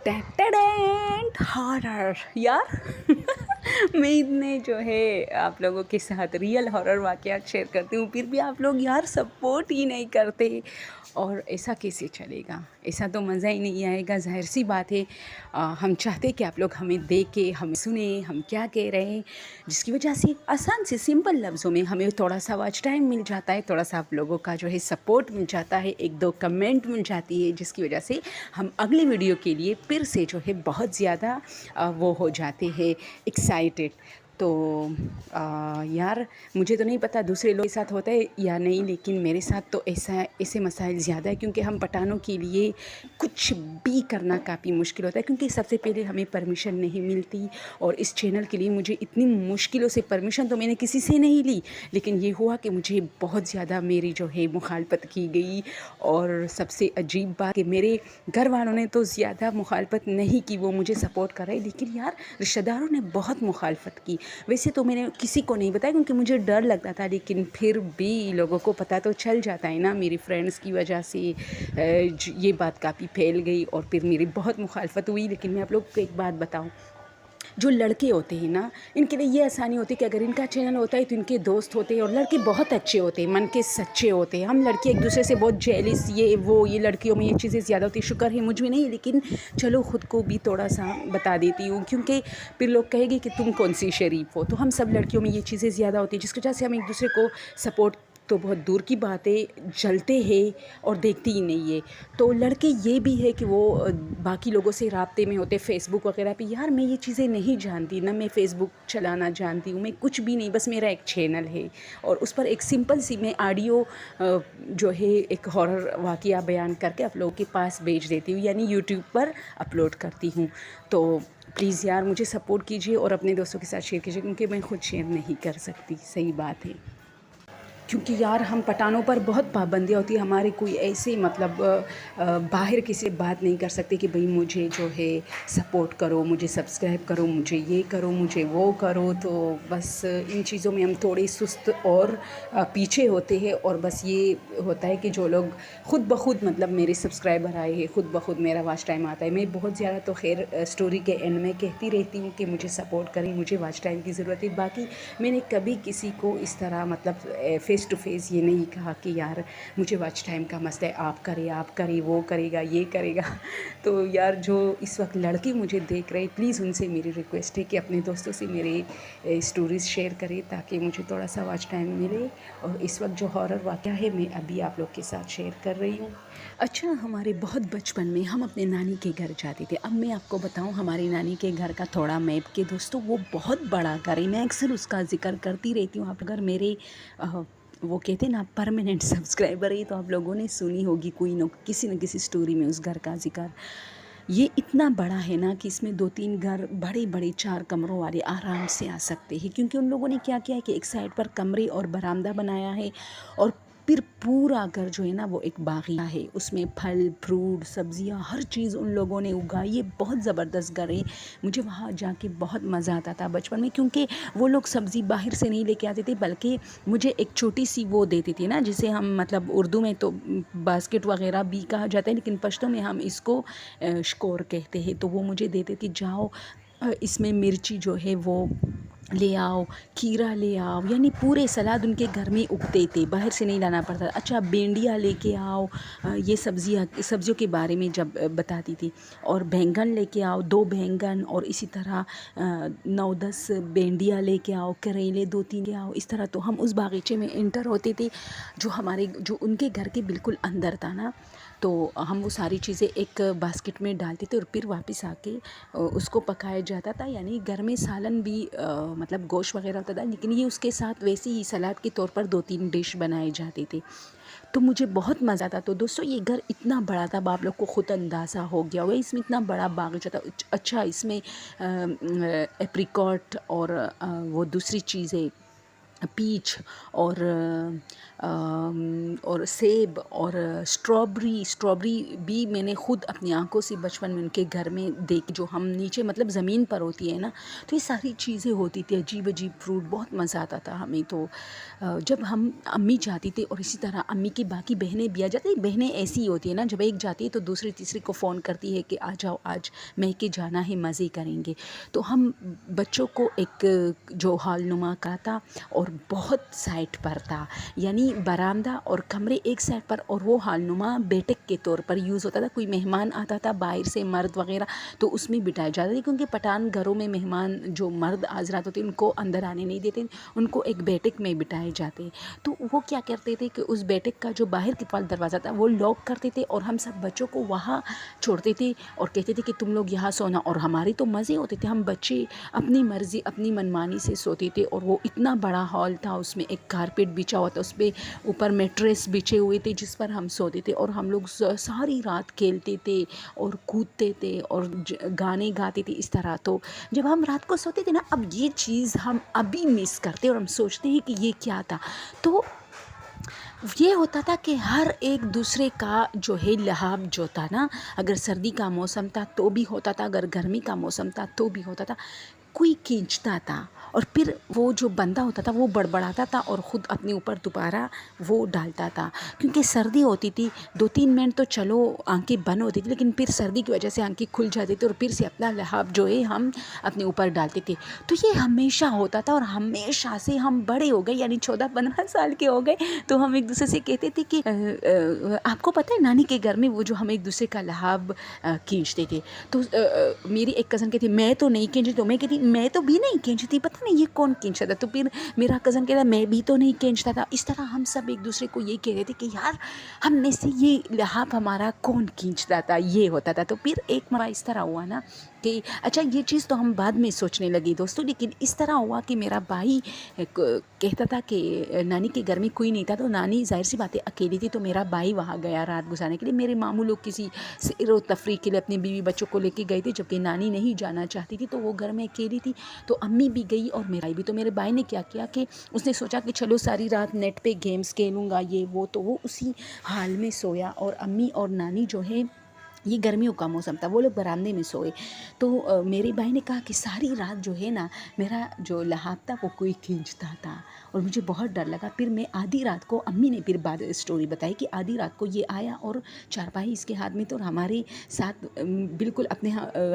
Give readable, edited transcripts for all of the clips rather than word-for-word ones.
ٹیٹڈینٹ horror یار میں اتنے جو ہے آپ لوگوں کے ساتھ ریئل ہارر واقعات شیئر کرتی ہوں، پھر بھی آپ لوگ یار سپورٹ ہی نہیں کرتے، اور ایسا کیسے چلے گا؟ ایسا تو مزہ ہی نہیں آئے گا۔ ظاہر سی بات ہے ہم چاہتے کہ آپ لوگ ہمیں دیکھیں، ہمیں سنیں ہم کیا کہہ رہے ہیں، جس کی وجہ سے آسان سے سمپل لفظوں میں ہمیں تھوڑا سا واچ ٹائم مل جاتا ہے، تھوڑا سا آپ لوگوں کا جو ہے سپورٹ مل جاتا ہے، ایک دو کمنٹ مل جاتی ہے، جس کی وجہ سے ہم اگلی ویڈیو کے لیے پھر سے جو ہے بہت زیادہ وہ ہو جاتے ہیں ایکسائٹیڈ۔ تو یار مجھے تو نہیں پتہ دوسرے لوگوں کے ساتھ ہوتا ہے یا نہیں، لیکن میرے ساتھ تو ایسے مسائل زیادہ ہے، کیونکہ ہم پٹھانوں کے لیے کچھ بھی کرنا کافی مشکل ہوتا ہے، کیونکہ سب سے پہلے ہمیں پرمیشن نہیں ملتی، اور اس چینل کے لیے مجھے اتنی مشکلوں سے پرمیشن تو میں نے کسی سے نہیں لی، لیکن یہ ہوا کہ مجھے بہت زیادہ میری جو ہے مخالفت کی گئی، اور سب سے عجیب بات کہ میرے گھر والوں نے تو زیادہ مخالفت نہیں کی، وہ مجھے سپورٹ کر رہے، لیکن یار رشتہ داروں نے بہت مخالفت کی۔ ویسے تو میں نے کسی کو نہیں بتایا کیونکہ مجھے ڈر لگتا تھا، لیکن پھر بھی لوگوں کو پتہ تو چل جاتا ہے نا، میری فرینڈس کی وجہ سے یہ بات کافی پھیل گئی، اور پھر میری بہت مخالفت ہوئی۔ لیکن میں آپ لوگ کو ایک بات بتاؤں، جو لڑکے ہوتے ہیں نا، ان کے لیے یہ آسانی ہوتی ہے کہ اگر ان کا چینل ہوتا ہے تو ان کے دوست ہوتے ہیں، اور لڑکے بہت اچھے ہوتے ہیں، من کے سچے ہوتے ہیں۔ ہم لڑکے ایک دوسرے سے بہت جیلس، یہ لڑکیوں میں یہ چیزیں زیادہ ہوتی ہیں، شکر ہے مجھ میں نہیں، لیکن چلو خود کو بھی تھوڑا سا بتا دیتی ہوں، کیونکہ پھر لوگ کہیں گے کہ تم کون سی شریف ہو۔ تو ہم سب لڑکیوں میں یہ چیزیں زیادہ ہوتی ہیں، جس کی وجہ سے ہم ایک دوسرے کو سپورٹ تو بہت دور کی بات ہے جلتے ہیں اور دیکھتے ہی نہیں ہے۔ تو لڑکے یہ بھی ہے کہ وہ باقی لوگوں سے رابطے میں ہوتے، فیس بک وغیرہ پہ۔ یار میں یہ چیزیں نہیں جانتی، نہ میں فیس بک چلانا جانتی ہوں، میں کچھ بھی نہیں، بس میرا ایک چینل ہے، اور اس پر ایک سمپل سی میں آڈیو جو ہے ایک ہارر واقعہ بیان کر کے آپ لوگوں کے پاس بھیج دیتی ہوں، یعنی یوٹیوب پر اپلوڈ کرتی ہوں۔ تو پلیز یار مجھے سپورٹ کیجیے اور اپنے دوستوں کے ساتھ شیئر کیجیے، کیونکہ میں خود شیئر نہیں کر سکتی، صحیح بات ہے، کیونکہ یار ہم پٹھانوں پر بہت پابندیاں ہوتی ہیں، ہمارے کوئی ایسے مطلب باہر کسی بات نہیں کر سکتے کہ بھئی مجھے جو ہے سپورٹ کرو، مجھے سبسکرائب کرو، مجھے یہ کرو، مجھے وہ کرو۔ تو بس ان چیزوں میں ہم تھوڑے سست اور پیچھے ہوتے ہیں، اور بس یہ ہوتا ہے کہ جو لوگ خود بخود مطلب میرے سبسکرائبر آئے ہیں، خود بخود میرا واچ ٹائم آتا ہے۔ میں بہت زیادہ تو خیر اسٹوری کے اینڈ میں کہتی رہتی ہوں کہ مجھے سپورٹ کریں، مجھے واچ ٹائم کی ضرورت ہے۔ باقی میں نے کبھی کسی کو اس طرح مطلب فیس ٹو فیس یہ نہیں کہا کہ یار مجھے واچ ٹائم کا مسئلہ ہے، آپ کریں، وہ کرے گا، یہ کرے گا۔ تو یار جو اس وقت لڑکے مجھے دیکھ رہے، پلیز ان سے میری ریکویسٹ ہے کہ اپنے دوستوں سے میرے اسٹوریز شیئر کریں، تاکہ مجھے تھوڑا سا واچ ٹائم ملے۔ اور اس وقت جو ہارر واقعہ ہے میں ابھی آپ لوگ کے ساتھ شیئر کر رہی ہوں۔ اچھا، ہمارے بہت بچپن میں ہم اپنے نانی کے گھر جاتے تھے۔ اب میں آپ کو بتاؤں ہماری نانی کے گھر کا تھوڑا میپ کے دوستوں، وہ بہت بڑا گھر ہے، میں اکثر اس کا ذکر کرتی رہتی ہوں۔ آپ اگر میرے وہ کہتے ہیں نا پرماننٹ سبسکرائبر ہے، تو آپ لوگوں نے سنی ہوگی کسی نہ کسی سٹوری میں اس گھر کا ذکر۔ یہ اتنا بڑا ہے نا کہ اس میں 2-3 گھر بڑے 4 کمروں والے آرام سے آ سکتے ہیں، کیونکہ ان لوگوں نے کیا کیا ہے کہ ایک سائڈ پر کمرے اور برآمدہ بنایا ہے، اور پھر پورا گھر جو ہے نا وہ ایک باغیچہ ہے، اس میں پھل فروٹ سبزیاں ہر چیز ان لوگوں نے اگائی ہے۔ بہت زبردست گھر ہے، مجھے وہاں جا کے بہت مزہ آتا تھا بچپن میں، کیونکہ وہ لوگ سبزی باہر سے نہیں لے کے آتے تھے، بلکہ مجھے ایک چھوٹی سی وہ دیتی تھی نا، جسے ہم مطلب اردو میں تو باسکٹ وغیرہ بھی کہا جاتا ہے، لیکن پشتو میں ہم اس کو شکور کہتے ہیں۔ تو وہ مجھے دیتے تھی، جاؤ اس میں مرچی جو ہے وہ لے آؤ، کھیرا لے آؤ، یعنی پورے سلاد ان کے گھر میں اگتے تھے، باہر سے نہیں لانا پڑتا۔ اچھا بھنڈیاں لے کے آؤ، یہ سبزیوں کے بارے میں جب بتاتی تھی، اور بینگن لے کے آؤ 2 بینگن، اور اسی طرح 9-10 بھنڈیاں لے کے آؤ، کریلے 2-3 لے آؤ۔ اس طرح تو ہم اس باغیچے میں انٹر ہوتے تھے جو ان کے گھر کے بالکل اندر تھا نا، تو ہم وہ ساری چیزیں ایک باسکٹ میں ڈالتے تھے، اور پھر واپس آ کے اس کو پکایا جاتا تھا، یعنی گھر میں سالن بھی مطلب گوشت وغیرہ ہوتا تھا، لیکن یہ اس کے ساتھ ویسے ہی سلاد کے طور پر 2-3 ڈش بنائے جاتے تھے۔ تو مجھے بہت مزہ آتا۔ تو دوستو یہ گھر اتنا بڑا تھا، آپ لوگ کو خود اندازہ ہو گیا ہوگا، اس میں اتنا بڑا باغیچہ تھا۔ اچھا اس میں ایپریکاٹ اور وہ دوسری چیزیں پیچ اور اور سیب اور اسٹرابری بھی میں نے خود اپنی آنکھوں سے بچپن میں ان کے گھر میں دیکھ، جو ہم نیچے مطلب زمین پر ہوتی ہے نا، تو یہ ساری چیزیں ہوتی تھی، عجیب عجیب فروٹ، بہت مزہ آتا تھا ہمیں تو جب ہم امی جاتی تھی، اور اسی طرح امی کی باقی بہنیں بھی آ جاتی. بہنیں ایسی ہی ہوتی ہیں نا، جب ایک جاتی ہے تو دوسری تیسری کو فون کرتی ہے کہ آ جاؤ آج میں کہ جانا ہے، مزے کریں گے. تو ہم بچوں کو ایک جو ہال نما کا تھا اور بہت سائٹ پر تھا، یعنی برآمدہ اور کمرے ایک سائڈ پر، اور وہ ہال نما بیٹھک کے طور پر یوز ہوتا تھا. کوئی مہمان آتا تھا باہر سے، مرد وغیرہ، تو اس میں بٹھایا جاتا تھا، کیونکہ پٹھان گھروں میں مہمان جو مرد حضرات ہوتے ہیں ان کو اندر آنے نہیں دیتے، ان کو ایک بیٹھک میں بٹھائے جاتے. تو وہ کیا کرتے تھے کہ اس بیٹھک کا جو باہر کی طرف دروازہ تھا وہ لاک کرتے تھے، اور ہم سب بچوں کو وہاں چھوڑتے تھے اور کہتے تھے کہ تم لوگ یہاں سونا. اور ہماری تو مزے ہوتے تھے، ہم بچے اپنی مرضی اپنی منمانی سے سوتے تھے. اور وہ اتنا بڑا ہال تھا، اس میں ایک کارپیٹ بچھا ہوا تھا، اس پہ اوپر میٹریس بچھے ہوئے تھے جس پر ہم سوتے تھے. اور ہم لوگ ساری رات کھیلتے تھے اور کودتے تھے اور گانے گاتے تھے اس طرح. تو جب ہم رات کو سوتے تھے نا، اب یہ چیز ہم ابھی مس کرتے اور ہم سوچتے ہیں کہ یہ کیا تھا. تو یہ ہوتا تھا کہ ہر ایک دوسرے کا جو ہے لحاظ جو تھا نا، اگر سردی کا موسم تھا تو بھی ہوتا تھا، اگر گرمی کا موسم تھا تو بھی ہوتا تھا. کوئی کھینچتا تھا اور پھر وہ جو بندہ ہوتا تھا وہ بڑبڑاتا تھا اور خود اپنے اوپر دوبارہ وہ ڈالتا تھا. کیونکہ سردی ہوتی تھی، 2-3 منٹ تو چلو آنکھیں بند ہوتی تھی، لیکن پھر سردی کی وجہ سے آنکھیں کھل جاتی تھی اور پھر سے اپنا لحاظ جو ہے ہم اپنے اوپر ڈالتے تھے. تو یہ ہمیشہ ہوتا تھا، اور ہمیشہ سے ہم بڑے ہو گئے، یعنی 14-15 سال کے ہو گئے تو ہم ایک دوسرے سے کہتے تھے کہ آپ کو پتہ ہے نانی کے گھر میں وہ جو ہم ایک دوسرے کا لحاظ کھینچتے تھے. تو میری ایک کزن کہتی میں تو نہیں کھینچتی، تو میں کہتی میں تو بھی نہیں کھینچتی، پتہ نہیں یہ کون کھینچتا تھا. تو پھر میرا کزن کہتا میں بھی تو نہیں کھینچتا تھا. اس طرح ہم سب ایک دوسرے کو یہ کہہ رہے تھے کہ یار ہم میں سے یہ لحاظ ہمارا کون کھینچتا تھا، یہ ہوتا تھا. تو پھر ایک مرتبہ اس طرح ہوا نا کہ اچھا یہ چیز تو ہم بعد میں سوچنے لگے دوستوں، لیکن اس طرح ہوا کہ میرا بھائی کہتا تھا کہ نانی کے گھر میں کوئی نہیں تھا، تو نانی ظاہر سی بات ہے اکیلی تھی، تو میرا بھائی وہاں گیا رات گزارنے کے لیے. میرے ماموں لوگ کسی سیر و تفریح کے لیے اپنی بیوی بچوں کو لے کے گئے تھے، جبکہ نانی نہیں جانا چاہتی تھی، تو وہ گھر میں اکیلی تھی. تو امی بھی گئی اور میرا بھائی بھی. تو میرے بھائی نے کیا کیا کہ اس نے سوچا کہ چلو ساری رات نیٹ پہ گیمز کھیلوں گا یہ وہ، تو وہ اسی حال میں سویا. اور امی اور نانی جو ہے، یہ گرمیوں کا موسم تھا، وہ لوگ برآمدے میں سوئے. تو میرے بھائی نے کہا کہ ساری رات جو ہے نا میرا جو لحاظ تھا وہ کوئی کھینچتا تھا، اور مجھے بہت ڈر لگا. پھر میں آدھی رات کو، امی نے پھر بعد اسٹوری بتائی کہ آدھی رات کو یہ آیا اور چارپائی اس کے ہاتھ میں، تو اور ہمارے ساتھ بالکل اپنے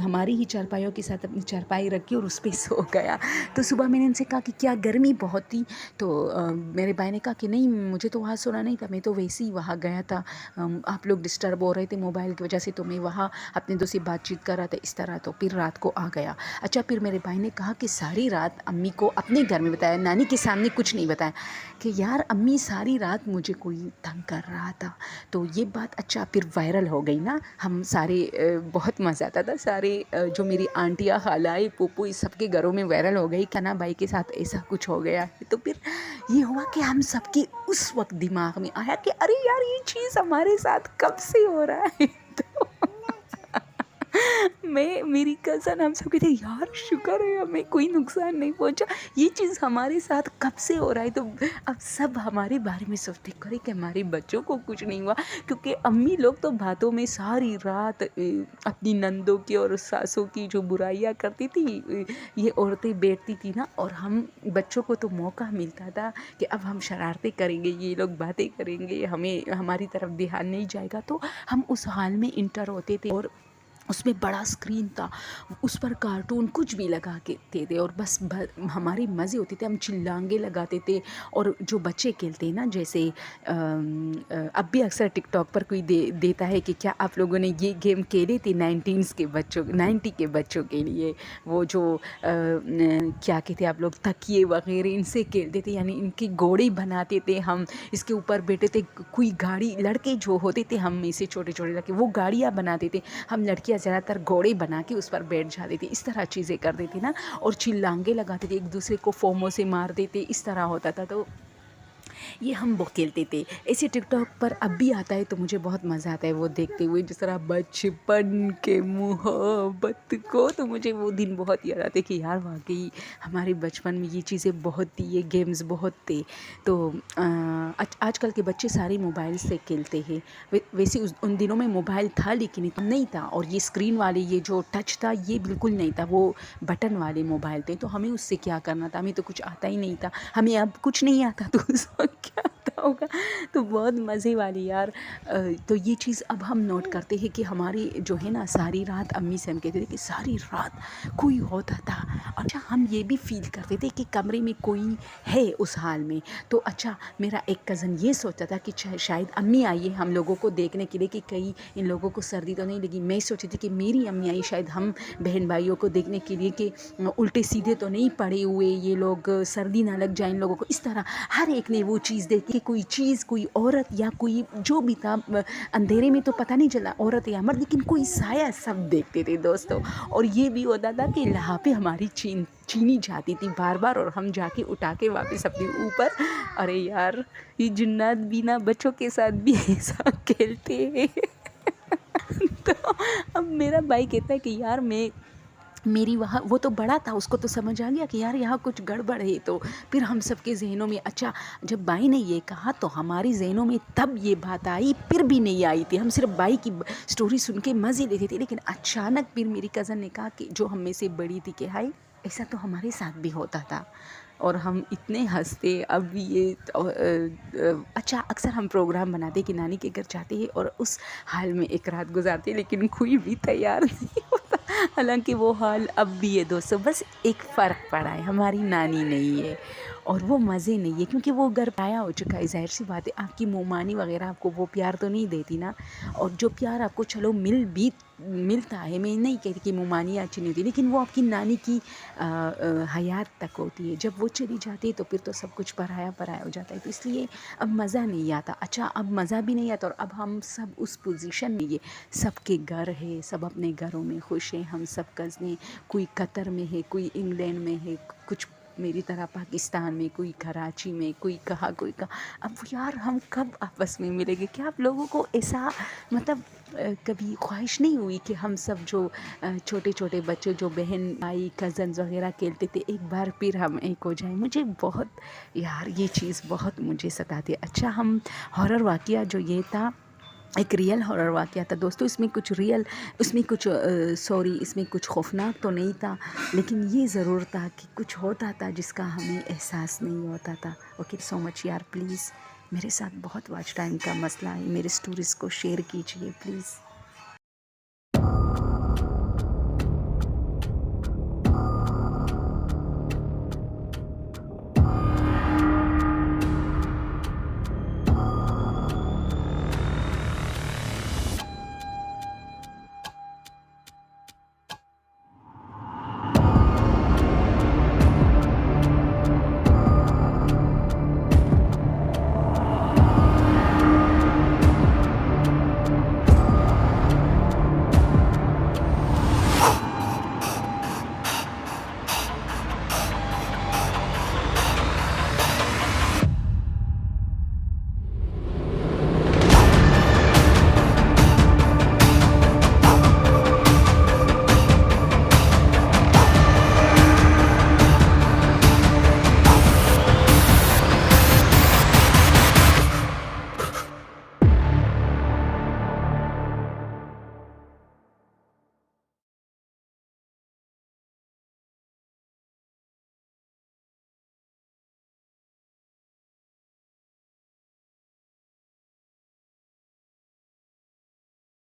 ہماری ہی چارپائیوں کے ساتھ اپنی چارپائی رکھی اور اس پہ سو گیا. تو صبح میں نے ان سے کہا کہ کیا گرمی بہت تھی؟ تو میرے بھائی نے کہا کہ نہیں مجھے تو وہاں سونا نہیں تھا، میں تو ویسے ہی وہاں گیا تھا، آپ لوگ ڈسٹرب ہو رہے تھے موبائل کی وجہ سے، تو میں وہاں اپنے دوست سے بات چیت کر رہا تھا اس طرح. تو پھر رات کو آ گیا. اچھا پھر میرے بھائی نے کہا کہ ساری رات امی کو اپنے گھر میں بتایا، نانی کے سامنے کچھ نہیں بتایا، کہ یار امی ساری رات مجھے کوئی تنگ کر رہا تھا. تو یہ بات اچھا پھر وائرل ہو گئی نا، ہم سارے بہت مزہ آتا تھا، سارے جو میری آنٹیاں خالائیں پھوپھو اس سب کے گھروں میں وائرل ہو گئی کہ نا بھائی کے ساتھ ایسا کچھ ہو گیا ہے. تو پھر یہ ہوا کہ ہم سب کے اس وقت دماغ میں آیا کہ ارے یار یہ چیز ہمارے ساتھ کب سے ہو رہا ہے. تو میری کزن ہم سب کہتے ہیں یار شکر ہے ہمیں کوئی نقصان نہیں پہنچا، یہ چیز ہمارے ساتھ کب سے ہو رہا ہے. تو اب سب ہمارے بارے میں سوچتے کرے کہ ہمارے بچوں کو کچھ نہیں ہوا، کیونکہ امی لوگ تو باتوں میں ساری رات اپنی نندوں کی اور ساسوں کی جو برائیاں کرتی تھی یہ عورتیں بیٹھتی تھی نا، اور ہم بچوں کو تو موقع ملتا تھا کہ اب ہم شرارتیں کریں گے، یہ لوگ باتیں کریں گے، ہمیں ہماری طرف دھیان نہیں جائے گا. تو ہم اس حال میں انٹر ہوتے تھے، اور اس میں بڑا اسکرین تھا، اس پر کارٹون کچھ بھی لگا کے تھے اور بس ہمارے مزے ہوتے تھے، ہم چلانگے لگاتے تھے. اور جو بچے کھیلتے ہیں نا، جیسے اب بھی اکثر ٹک ٹاک پر کوئی دیتا ہے کہ کیا آپ لوگوں نے یہ گیم کھیلے تھے 90 کے بچوں کے لیے، وہ جو کیا کہتے ہیں آپ لوگ، تکیے وغیرہ ان سے کھیلتے تھے، یعنی ان کی گھوڑے بناتے تھے، ہم اس کے اوپر بیٹھے تھے. کوئی گاڑی، لڑکے جو ہوتے تھے ہم میں سے چھوٹے چھوٹے لڑکے وہ گاڑیاں بناتے تھے، ہم لڑکیاں زیادہ تر گھوڑے بنا کے اس پر بیٹھ جاتے تھے. اس طرح چیزیں کرتے تھے نا، اور چلانگے لگاتے تھے، ایک دوسرے کو فوموں سے مارتے تھے، اس طرح ہوتا تھا. تو یہ ہم وہ کھیلتے تھے. ایسے ٹک ٹاک پر اب بھی آتا ہے تو مجھے بہت مزہ آتا ہے وہ دیکھتے ہوئے، جس طرح بچپن کے محبت کو. تو مجھے وہ دن بہت یاد آتے کہ یار واقعی ہمارے بچپن میں یہ چیزیں بہت تھی، یہ گیمز بہت تھے. تو آج کل کے بچے سارے موبائل سے کھیلتے ہیں. ویسے ان دنوں میں موبائل تھا لیکن اتنا نہیں تھا، اور یہ اسکرین والے یہ جو ٹچ تھا یہ بالکل نہیں تھا، وہ بٹن والے موبائل تھے. تو ہمیں اس سے کیا کرنا تھا، ہمیں تو کچھ آتا ہی نہیں تھا. ہمیں اب کچھ نہیں آتا تو اس وقت کیا آتا ہوگا. تو بہت مزے والی یار. تو یہ چیز اب ہم نوٹ کرتے ہیں کہ ہماری جو ہے نا ساری رات امی سے ہم کہتے تھے کہ ساری رات کوئی ہوتا تھا. اچھا ہم یہ بھی فیل کرتے تھے کہ کمرے میں کوئی ہے اس حال میں. تو اچھا میرا ایک کزن یہ سوچتا تھا کہ شاید امی آئی ہے ہم لوگوں کو دیکھنے کے لیے کہ کہیں ان لوگوں کو سردی تو نہیں لگی. میں سوچی تھی کہ میری امی آئی شاید ہم بہن بھائیوں کو دیکھنے کے لیے کہ الٹے سیدھے تو نہیں پڑے ہوئے یہ لوگ، سردی نہ لگ جائے ان لوگوں کو. اس طرح ہر ایک نے وہ چیز دیکھی، کوئی چیز، کوئی عورت یا کوئی جو بھی تھا. اندھیرے میں تو پتہ نہیں چلا عورت یا مرد، لیکن کوئی سایہ سب دیکھتے تھے دوستوں. اور یہ بھی ہوتا تھا کہ یہاں پہ ہماری چینی جاتی تھی بار بار، اور ہم جا کے اٹھا کے واپس اپنے اوپر. ارے یار یہ جنات بھی نا بچوں کے ساتھ بھی ایسا کھیلتے ہیں. تو اب میرا بھائی کہتا ہے کہ یار میری وہاں، وہ تو بڑا تھا اس کو تو سمجھ آ گیا کہ یار یہاں کچھ گڑبڑ ہے. تو پھر ہم سب کے ذہنوں میں، اچھا جب بھائی نے یہ کہا تو ہماری ذہنوں میں تب یہ بات آئی، پھر بھی نہیں آئی تھی. ہم صرف بھائی کی سٹوری سن کے مزے لیتے تھے. لیکن اچانک پھر میری کزن نے کہا کہ جو ہم میں سے بڑی تھی کہ ہائی ایسا تو ہمارے ساتھ بھی ہوتا تھا. اور ہم اتنے ہنستے. اب بھی یہ اچھا اکثر ہم پروگرام بناتے کہ نانی کے گھر جاتے ہیں اور اس حال میں ایک رات گزارتے، لیکن کوئی بھی تیار نہیں ہوتا. حالانکہ وہ حال اب بھی ہے دوستوں، بس ایک فرق پڑا ہے، ہماری نانی نہیں ہے اور وہ مزے نہیں ہے کیونکہ وہ گھر پایا ہو چکا ہے. ظاہر سی بات ہے آپ کی مومانی وغیرہ آپ کو وہ پیار تو نہیں دیتی نا. اور جو پیار آپ کو چلو ملتا ہے، میں نہیں کہتی کہ مومانی اچھی نہیں ہوتی، لیکن وہ آپ کی نانی کی حیات تک ہوتی ہے. جب وہ چلی جاتی ہے تو پھر تو سب کچھ پرایا ہو جاتا ہے. تو اس لیے اب مزہ نہیں آتا. اچھا اب مزہ بھی نہیں آتا، اور اب ہم سب اس پوزیشن میں، یہ سب کے گھر ہے، سب اپنے گھروں میں خوش ہیں. ہم سب کزنیں، کوئی قطر میں ہے، کوئی انگلینڈ میں ہے، کچھ میری طرح پاکستان میں، کوئی کراچی میں، کوئی کہاں کوئی کہاں. اب یار ہم کب آپس میں ملیں گے؟ کیا آپ لوگوں کو ایسا مطلب کبھی خواہش نہیں ہوئی کہ ہم سب جو چھوٹے چھوٹے بچے جو بہن بھائی کزنز وغیرہ کھیلتے تھے ایک بار پھر ہم ایک ہو جائیں؟ مجھے بہت یار یہ چیز بہت مجھے ستاتی ہے. اچھا ہم ہارر واقعہ جو یہ تھا ایک ریئل ہارر واقعہ تھا دوستوں. اس میں کچھ اس میں کچھ خوفناک تو نہیں تھا، لیکن یہ ضرور تھا کہ کچھ ہوتا تھا جس کا ہمیں احساس نہیں ہوتا تھا. اوکے سو مچ یار. پلیز میرے ساتھ بہت واچ ٹائم کا مسئلہ ہے، میرے سٹوریز کو شیئر کیجئے پلیز.